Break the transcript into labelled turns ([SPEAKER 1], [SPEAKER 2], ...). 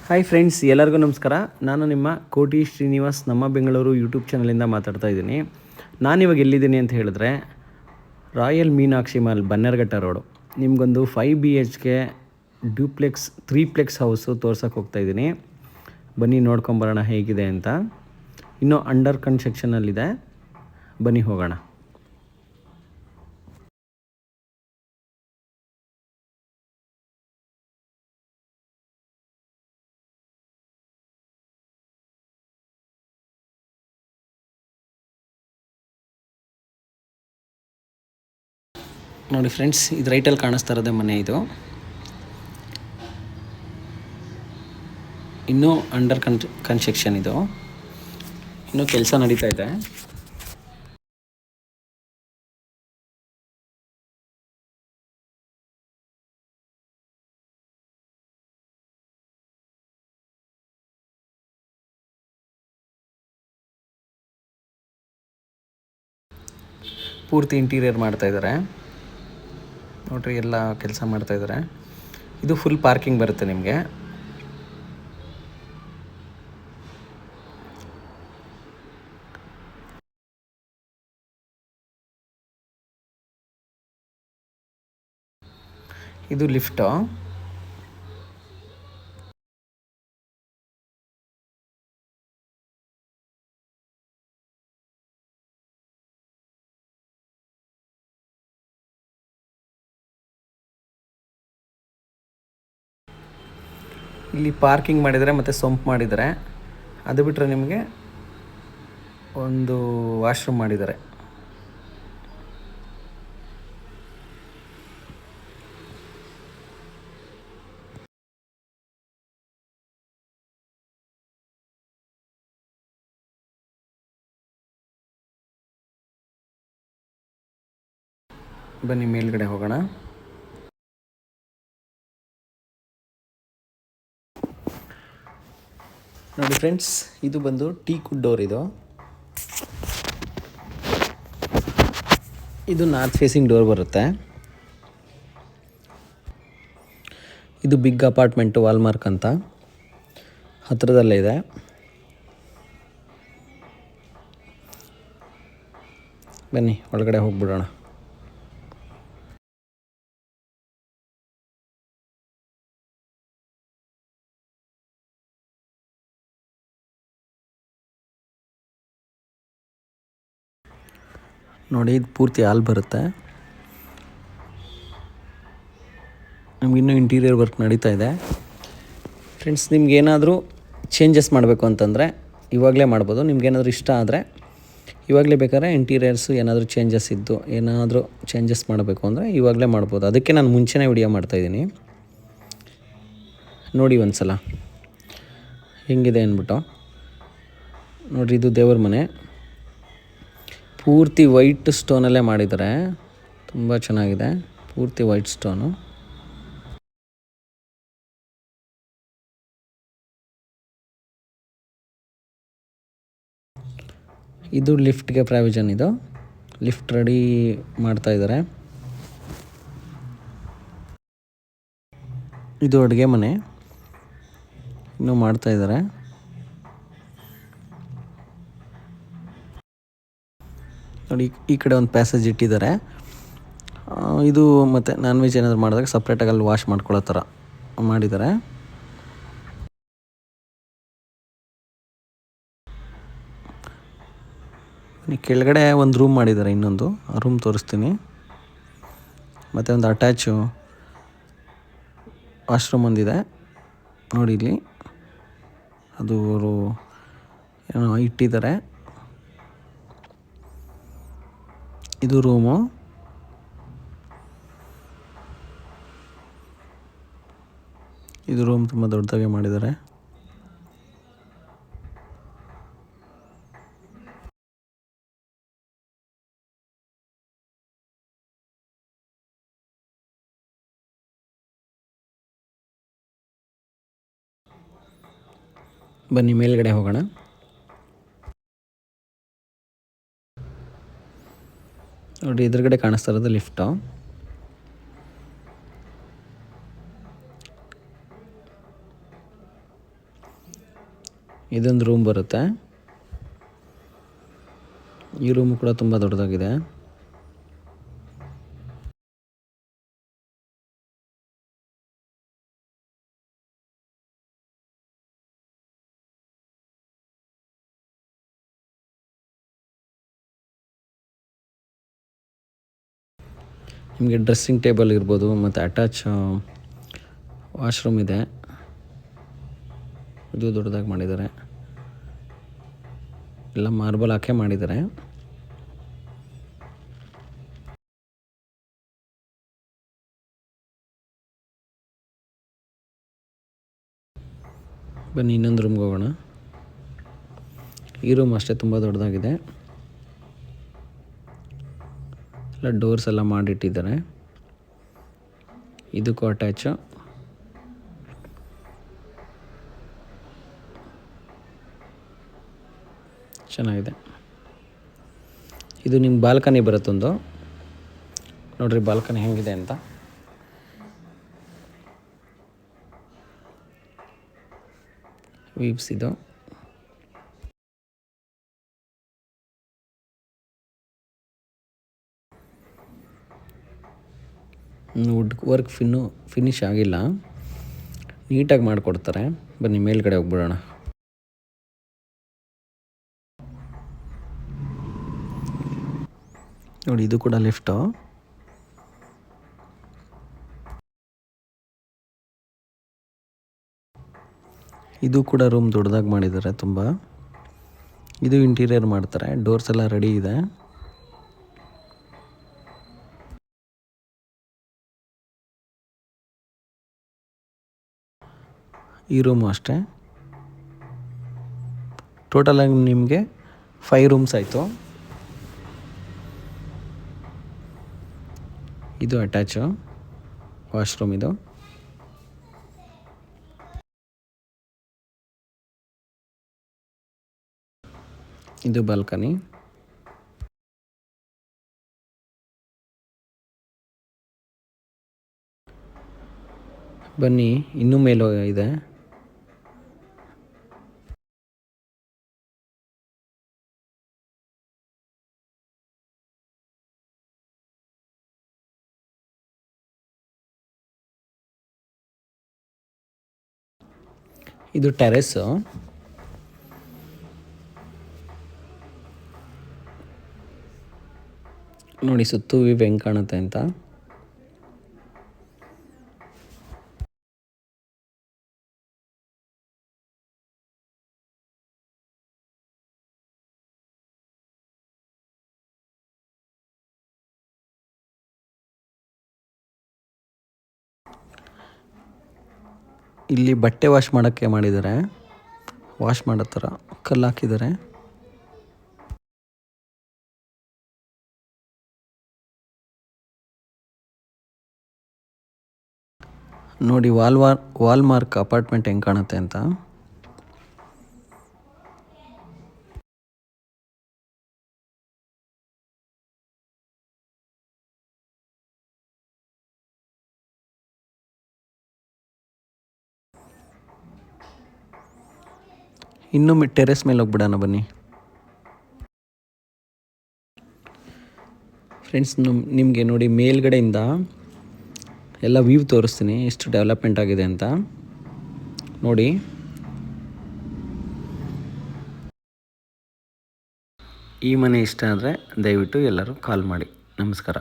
[SPEAKER 1] Hi friends, ಎಲ್ಲರಿಗೂ ನಮಸ್ಕಾರ. ನಾನು ನಿಮ್ಮ ಕೋಟಿ ಶ್ರೀನಿವಾಸ್ ನಮ್ಮ ಬೆಂಗಳೂರು ಯೂಟ್ಯೂಬ್ ಚಾನಲಿಂದ ಮಾತಾಡ್ತಾ ಇದ್ದೀನಿ. ನಾನಿವಾಗ ಎಲ್ಲಿದ್ದೀನಿ ಅಂತ ಹೇಳಿದ್ರೆ royal Meenakshi mall, Bannerghatta road. ನಿಮಗೊಂದು 5 BHK ಡ್ಯೂಪ್ಲೆಕ್ಸ್ 3 ಪ್ಲೆಕ್ಸ್ ಹೌಸು ತೋರ್ಸೋಕೆ ಹೋಗ್ತಾಯಿದ್ದೀನಿ. ಬನ್ನಿ ನೋಡ್ಕೊಂಬರೋಣ ಹೇಗಿದೆ ಅಂತ. ಇನ್ನೂ ಅಂಡರ್ ಕನ್ಸ್ಟ್ರಕ್ಷನಲ್ಲಿದೆ, ಬನ್ನಿ ಹೋಗೋಣ. ನೋಡಿ ಫ್ರೆಂಡ್ಸ್, ಇದು ರೈಟಲ್ಲಿ ಕಾಣಿಸ್ತಾ ಇರೋದೇ ಮನೆ. ಇದು ಇನ್ನೂ ಅಂಡರ್ ಕನ್ಸ್ಟ್ರಕ್ಷನ್, ಇದು ಇನ್ನೂ ಕೆಲಸ ನಡೀತಾ ಇದೆ. ಪೂರ್ತಿ ಇಂಟೀರಿಯರ್ ಮಾಡ್ತಾಯಿದ್ದಾರೆ ನೋಡ್ರಿ, ಎಲ್ಲ ಕೆಲಸ ಮಾಡ್ತಾಯಿದ್ದಾರೆ. ಇದು ಫುಲ್ ಪಾರ್ಕಿಂಗ್ ಬರುತ್ತೆ ನಿಮಗೆ. ಇದು ಲಿಫ್ಟು. ಇಲ್ಲಿ ಪಾರ್ಕಿಂಗ್ ಮಾಡಿದರೆ ಮತ್ತು ಸಂಪ್ ಮಾಡಿದ್ದಾರೆ. ಅದು ಬಿಟ್ಟರೆ ನಿಮಗೆ ಒಂದು ವಾಶ್ರೂಮ್ ಮಾಡಿದ್ದಾರೆ. ಬನ್ನಿ ಮೇಲ್ಗಡೆ ಹೋಗೋಣ. ನೋಡಿ ಫ್ರೆಂಡ್ಸ್, ಇದು ಬಂದು ಟೀಕ್ವುಡ್ ಡೋರ್. ಇದು ನಾರ್ತ್ ಫೇಸಿಂಗ್ ಡೋರ್ ಬರುತ್ತೆ. ಇದು ಬಿಗ್ ಅಪಾರ್ಟ್ಮೆಂಟು, ವಾಲ್ಮಾರ್ಕ್ ಅಂತ ಹತ್ತಿರದಲ್ಲೇ ಇದೆ. ಬನ್ನಿ ಒಳಗಡೆ ಹೋಗ್ಬಿಡೋಣ. ನೋಡಿ, ಇದು ಪೂರ್ತಿ ಹಾಲ್ ಬರುತ್ತೆ. ನಮಗಿನ್ನೂ ಇಂಟೀರಿಯರ್ ವರ್ಕ್ ನಡೀತಾ ಇದೆ. ಫ್ರೆಂಡ್ಸ್, ನಿಮ್ಗೇನಾದರೂ ಚೇಂಜಸ್ ಮಾಡಬೇಕು ಅಂತಂದರೆ ಇವಾಗಲೇ ಮಾಡ್ಬೋದು. ನಿಮ್ಗೇನಾದರೂ ಇಷ್ಟ ಆದರೆ ಇವಾಗಲೇ ಬೇಕಾದ್ರೆ ಇಂಟೀರಿಯರ್ಸು ಏನಾದರೂ ಚೇಂಜಸ್ ಇದ್ದು ಏನಾದರೂ ಚೇಂಜಸ್ ಮಾಡಬೇಕು ಅಂದರೆ ಇವಾಗಲೇ ಮಾಡ್ಬೋದು. ಅದಕ್ಕೆ ನಾನು ಮುಂಚೆನೇ ವಿಡಿಯೋ ಮಾಡ್ತಾಯಿದ್ದೀನಿ. ನೋಡಿ ಒಂದು ಸಲ ಹೆಂಗಿದೆ ಅಂದ್ಬಿಟ್ಟು. ನೋಡಿರಿ, ಇದು ದೇವ್ರ ಮನೆ. ಪೂರ್ತಿ ವೈಟ್ ಸ್ಟೋನಲ್ಲೇ ಮಾಡಿದ್ದಾರೆ. ತುಂಬ ಚೆನ್ನಾಗಿದೆ, ಪೂರ್ತಿ ವೈಟ್ ಸ್ಟೋನು. ಇದು ಲಿಫ್ಟ್ಗೆ ಪ್ರಾವಿಷನ್. ಇದು ಲಿಫ್ಟ್ ರೆಡಿ ಮಾಡ್ತಾ ಇದ್ದಾರೆ. ಇದು ಅಡುಗೆ ಮನೆ, ಇನ್ನೂ ಮಾಡ್ತಾ ಇದ್ದಾರೆ. ನೋಡಿ, ಈ ಕಡೆ ಒಂದು ಪ್ಯಾಸೇಜ್ ಇಟ್ಟಿದ್ದಾರೆ. ಇದು ಮತ್ತು ನಾನ್ ವೆಜ್ ಏನಾದರೂ ಮಾಡಿದಾಗ ಸಪ್ರೇಟಾಗಿ ಅಲ್ಲಿ ವಾಶ್ ಮಾಡ್ಕೊಳ್ಳೋ ಥರ ಮಾಡಿದ್ದಾರೆ. ಕೆಳಗಡೆ ಒಂದು ರೂಮ್ ಮಾಡಿದ್ದಾರೆ, ಇನ್ನೊಂದು ಆ ರೂಮ್ ತೋರಿಸ್ತೀನಿ. ಮತ್ತು ಒಂದು ಅಟ್ಯಾಚು ವಾಶ್ರೂಮ್ ಒಂದಿದೆ. ನೋಡಿ ಇಲ್ಲಿ ಅದು ಅವರು ಏನೋ ಇಟ್ಟಿದ್ದಾರೆ. ಇದು ರೂಮು. ಇದು ರೂಮ್ ತುಂಬ ದೊಡ್ಡದಾಗೆ ಮಾಡಿದ್ದಾರೆ. ಬನ್ನಿ ಮೇಲ್ಗಡೆ ಹೋಗೋಣ. ನೋಡಿ, ಎದುರುಗಡೆ ಕಾಣಿಸ್ತಾ ಇರೋದು ಲಿಫ್ಟು. ಇದೊಂದು ರೂಮ್ ಬರುತ್ತೆ. ಈ ರೂಮು ಕೂಡ ತುಂಬ ದೊಡ್ಡದಾಗಿದೆ. ನಿಮಗೆ ಡ್ರೆಸ್ಸಿಂಗ್ ಟೇಬಲ್ ಇರ್ಬೋದು, ಮತ್ತು ಅಟ್ಯಾಚ್ ವಾಶ್ರೂಮ್ ಇದೆ. ಇದು ದೊಡ್ಡದಾಗಿ ಮಾಡಿದ್ದಾರೆ. ಎಲ್ಲ ಮಾರ್ಬಲ್ ಹಾಕೇ ಮಾಡಿದ್ದಾರೆ. ಬನ್ನಿ ಇನ್ನೊಂದು ರೂಮ್ಗೆ ಹೋಗೋಣ. ಈ ರೂಮ್ ಅಷ್ಟೇ ತುಂಬ ದೊಡ್ಡದಾಗಿದೆ. ಎಲ್ಲ ಡೋರ್ಸ್ ಎಲ್ಲ ಮಾಡಿಟ್ಟಿದ್ದಾರೆ. ಇದಕ್ಕೂ ಅಟ್ಯಾಚು. ಚೆನ್ನಾಗಿದೆ. ಇದು ನಿಮ್ಮ ಬಾಲ್ಕನಿ ಬರುತ್ತೊಂದು. ನೋಡಿರಿ ಬಾಲ್ಕನಿ ಹೆಂಗಿದೆ ಅಂತ. ವೀವ್ಸ್ ಇದು. ವುಡ್ ವರ್ಕ್ ಫಿನಿಶ್ ಆಗಿಲ್ಲ, ನೀಟಾಗಿ ಮಾಡಿಕೊಡ್ತಾರೆ. ಬನ್ನಿ ಮೇಲ್ಗಡೆ ಹೋಗ್ಬಿಡೋಣ. ನೋಡಿ ಇದು ಕೂಡ ಲಿಫ್ಟು. ಇದು ಕೂಡ ರೂಮ್ ದೊಡ್ಡದಾಗಿ ಮಾಡಿದ್ದಾರೆ ತುಂಬ. ಇದು ಇಂಟೀರಿಯರ್ ಮಾಡ್ತಾರೆ. ಡೋರ್ಸ್ ಎಲ್ಲ ರೆಡಿ ಇದೆ. ಈ ರೂಮು ಅಷ್ಟೇ. ಟೋಟಲಾಗಿ ನಿಮಗೆ 5 ರೂಮ್ಸ್ ಆಯಿತು. ಇದು ಅಟ್ಯಾಚು ವಾಶ್ರೂಮ್. ಇದು ಬಾಲ್ಕನಿ. ಬನ್ನಿ ಇನ್ನೂ ಮೇಲೂ ಇದೆ. ಇದು ಟೆರೆಸ್ಸು. ನೋಡಿ ಸುತ್ತು ವ್ಯೂ ಹೆಂಗೆ ಕಾಣುತ್ತೆ ಅಂತ. ಇಲ್ಲಿ ಬಟ್ಟೆ ವಾಶ್ ಮಾಡೋಕ್ಕೆ ಮಾಡಿದ್ದಾರೆ. ವಾಶ್ ಮಾಡೋ ಥರ ಕಲ್ಲು ಹಾಕಿದ್ದಾರೆ. ನೋಡಿ ವಾಲ್ಮಾರ್ಕ್ ಅಪಾರ್ಟ್ಮೆಂಟ್ ಹೆಂಗೆ ಕಾಣುತ್ತೆ ಅಂತ. ಇನ್ನೂ ಟೆರೆಸ್ ಮೇಲೆ ಹೋಗ್ಬಿಡೋಣ ಬನ್ನಿ ಫ್ರೆಂಡ್ಸ್. ನಿಮಗೆ ನೋಡಿ ಮೇಲ್ಗಡೆಯಿಂದ ಎಲ್ಲ ವ್ಯೂ ತೋರಿಸ್ತೀನಿ ಎಷ್ಟು ಡೆವಲಪ್ಮೆಂಟ್ ಆಗಿದೆ ಅಂತ ನೋಡಿ. ಈ ಮನೆ ಇಷ್ಟ ಆದರೆ ದಯವಿಟ್ಟು ಎಲ್ಲರೂ ಕಾಲ್ ಮಾಡಿ. ನಮಸ್ಕಾರ.